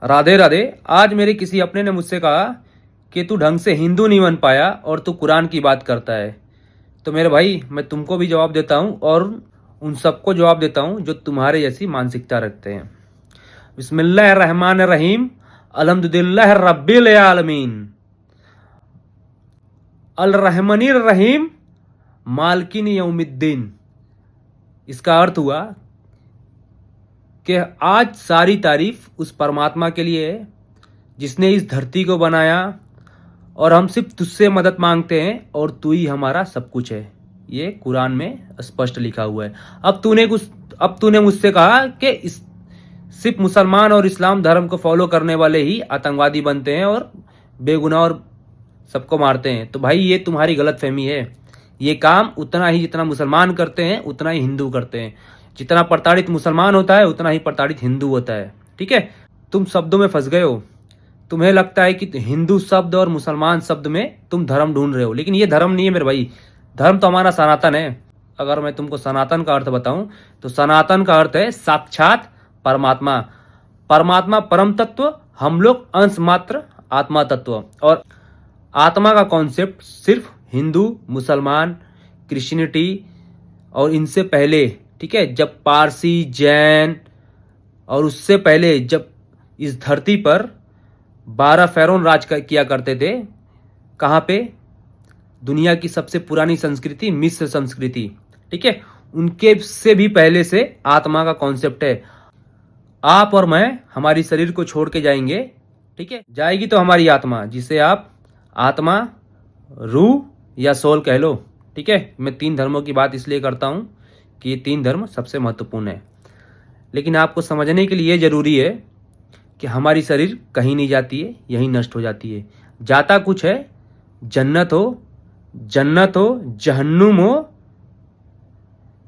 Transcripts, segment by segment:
राधे राधे। आज मेरे किसी अपने ने मुझसे कहा कि तू ढंग से हिंदू नहीं बन पाया और तू कुरान की बात करता है। तो मेरे भाई, मैं तुमको भी जवाब देता हूँ और उन सबको जवाब देता हूँ जो तुम्हारे जैसी मानसिकता रखते हैं। बिस्मिल्लाहिर्रहमानिर्रहीम। अल्हम्दुलिल्लाह रब्बिल आलमीन। अल रहमानिर रहीम मालकिन यौमिद्दीन। इसका अर्थ हुआ कि आज सारी तारीफ उस परमात्मा के लिए है जिसने इस धरती को बनाया, और हम सिर्फ तुझसे मदद मांगते हैं और तू ही हमारा सब कुछ है। ये कुरान में स्पष्ट लिखा हुआ है। अब तूने मुझसे कहा कि सिर्फ मुसलमान और इस्लाम धर्म को फॉलो करने वाले ही आतंकवादी बनते हैं और बेगुनाह और सबको मारते हैं। तो भाई, ये तुम्हारी गलतफहमी है। ये काम उतना ही जितना मुसलमान करते हैं उतना ही हिंदू करते हैं। जितना प्रताड़ित मुसलमान होता है उतना ही प्रताड़ित हिंदू होता है। ठीक है, तुम शब्दों में फंस गए हो। तुम्हें लगता है कि हिंदू शब्द और मुसलमान शब्द में तुम धर्म ढूंढ रहे हो, लेकिन ये धर्म नहीं है मेरे भाई। धर्म तो हमारा सनातन है। अगर मैं तुमको सनातन का अर्थ बताऊं तो सनातन का अर्थ है साक्षात परमात्मा। परमात्मा परम तत्व, हम लोग अंश मात्र आत्मा तत्व। और आत्मा का कॉन्सेप्ट सिर्फ हिंदू, मुसलमान, क्रिश्चियनिटी और इनसे पहले, ठीक है, जब पारसी, जैन और उससे पहले जब इस धरती पर 12 फेरोन राज किया करते थे। कहाँ पे? दुनिया की सबसे पुरानी संस्कृति मिस्र संस्कृति। ठीक है, उनके से भी पहले से आत्मा का कॉन्सेप्ट है। आप और मैं हमारी शरीर को छोड़ के जाएंगे, ठीक है, जाएगी तो हमारी आत्मा, जिसे आप आत्मा, रूह या सोल कह लो। ठीक है, मैं 3 धर्मों की बात इसलिए करता हूं कि ये 3 धर्म सबसे महत्वपूर्ण है। लेकिन आपको समझने के लिए जरूरी है कि हमारी शरीर कहीं नहीं जाती है, यहीं नष्ट हो जाती है। जाता कुछ है, जन्नत हो, जहन्नुम हो,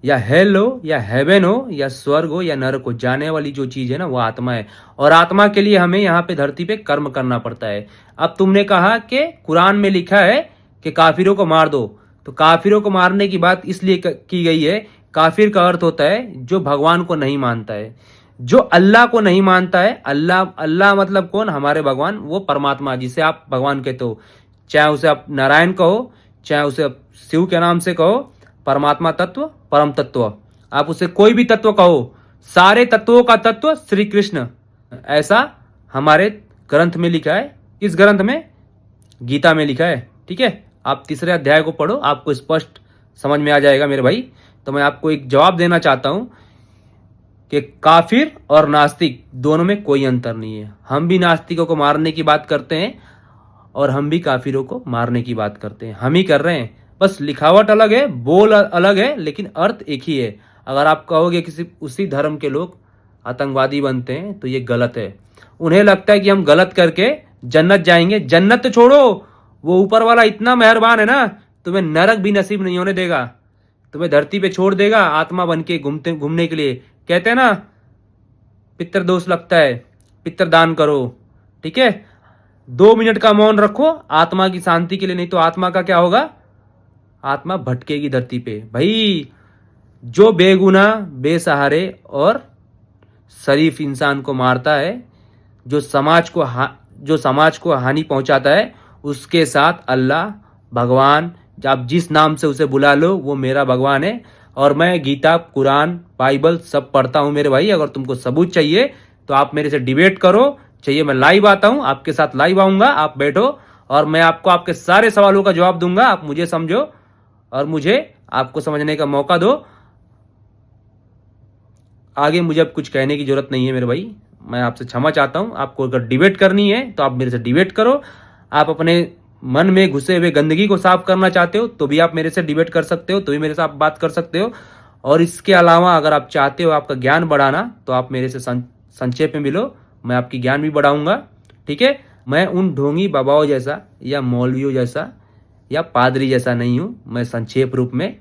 या हेल हो, या हेवन हो, या स्वर्ग हो, या नरक हो, जाने वाली जो चीज है ना, वो आत्मा है। और आत्मा के लिए हमें यहाँ पे धरती पे कर्म करना पड़ता है। अब तुमने कहा कि कुरान में लिखा है कि काफिरों को मार दो, तो काफिरों को मारने की बात इसलिए की गई है। काफिर का अर्थ होता है जो भगवान को नहीं मानता है, जो अल्लाह को नहीं मानता है। अल्लाह मतलब कौन? हमारे भगवान, वो परमात्मा जिसे आप भगवान कहते हो। चाहे उसे आप नारायण कहो, चाहे उसे आप शिव के नाम से कहो, परमात्मा तत्व, परम तत्व, आप उसे कोई भी तत्व कहो, सारे तत्वों का तत्व श्री कृष्ण। ऐसा हमारे ग्रंथ में लिखा है। इस ग्रंथ में, गीता में लिखा है। ठीक है, आप 3रे अध्याय को पढ़ो, आपको स्पष्ट समझ में आ जाएगा मेरे भाई। तो मैं आपको एक जवाब देना चाहता हूं कि काफिर और नास्तिक दोनों में कोई अंतर नहीं है। हम भी नास्तिकों को मारने की बात करते हैं और हम भी काफिरों को मारने की बात करते हैं। हम ही कर रहे हैं, बस लिखावट अलग है, बोल अलग है, लेकिन अर्थ एक ही है। अगर आप कहोगे किसी उसी धर्म के लोग आतंकवादी बनते हैं तो ये गलत है। उन्हें लगता है कि हम गलत करके जन्नत जाएंगे। जन्नत तो छोड़ो, वो ऊपर वाला इतना मेहरबान है ना, तुम्हें नरक भी नसीब नहीं होने देगा। तुम्हें धरती पे छोड़ देगा आत्मा बन के घूमने के लिए। कहते हैं ना, पितर दोष लगता है, पितर दान करो। ठीक है, 2 मिनट का मौन रखो आत्मा की शांति के लिए, नहीं तो आत्मा का क्या होगा? आत्मा भटकेगी धरती पे। भाई, जो बेगुनाह, बेसहारे और शरीफ इंसान को मारता है, जो समाज को हानि पहुंचाता है, उसके साथ अल्लाह, भगवान, आप जिस नाम से उसे बुला लो, वो मेरा भगवान है। और मैं गीता, कुरान, बाइबल सब पढ़ता हूं मेरे भाई। अगर तुमको सबूत चाहिए तो आप मेरे से डिबेट करो। चाहिए मैं लाइव आता हूं, आपके साथ लाइव आऊंगा, आप बैठो और मैं आपको आपके सारे सवालों का जवाब दूंगा। आप मुझे समझो और मुझे आपको समझने का मौका दो। आगे मुझे अब कुछ कहने की जरूरत नहीं है मेरे भाई। मैं आपसे क्षमा चाहता हूं। आपको अगर डिबेट करनी है तो आप मेरे से डिबेट करो। आप अपने मन में घुसे हुए गंदगी को साफ करना चाहते हो तो भी आप मेरे से डिबेट कर सकते हो, तो भी मेरे से आप बात कर सकते हो। और इसके अलावा अगर आप चाहते हो आपका ज्ञान बढ़ाना तो आप मेरे से संक्षेप में मिलो, मैं आपकी ज्ञान भी बढ़ाऊंगा। ठीक है, मैं उन ढोंगी बाबाओं जैसा या मौलवियों जैसा या पादरी जैसा नहीं हूं। मैं संक्षेप रूप में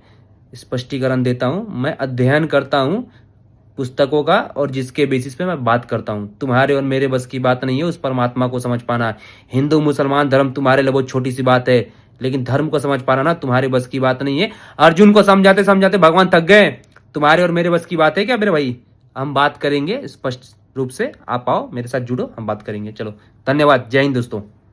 स्पष्टीकरण देता हूं। मैं अध्ययन करता हूं पुस्तकों का, और जिसके बेसिस पे मैं बात करता हूं। तुम्हारे और मेरे बस की बात नहीं है उस परमात्मा को समझ पाना। हिंदू मुसलमान धर्म तुम्हारे लिए बहुत छोटी सी बात है, लेकिन धर्म को समझ पाना ना तुम्हारे बस की बात नहीं है। अर्जुन को समझाते समझाते भगवान थक गए। तुम्हारे और मेरे बस की बात है क्या मेरे भाई? हम बात करेंगे स्पष्ट रूप से आप आओ, मेरे साथ जुड़ो, हम बात करेंगे। चलो, धन्यवाद। जय हिंद दोस्तों।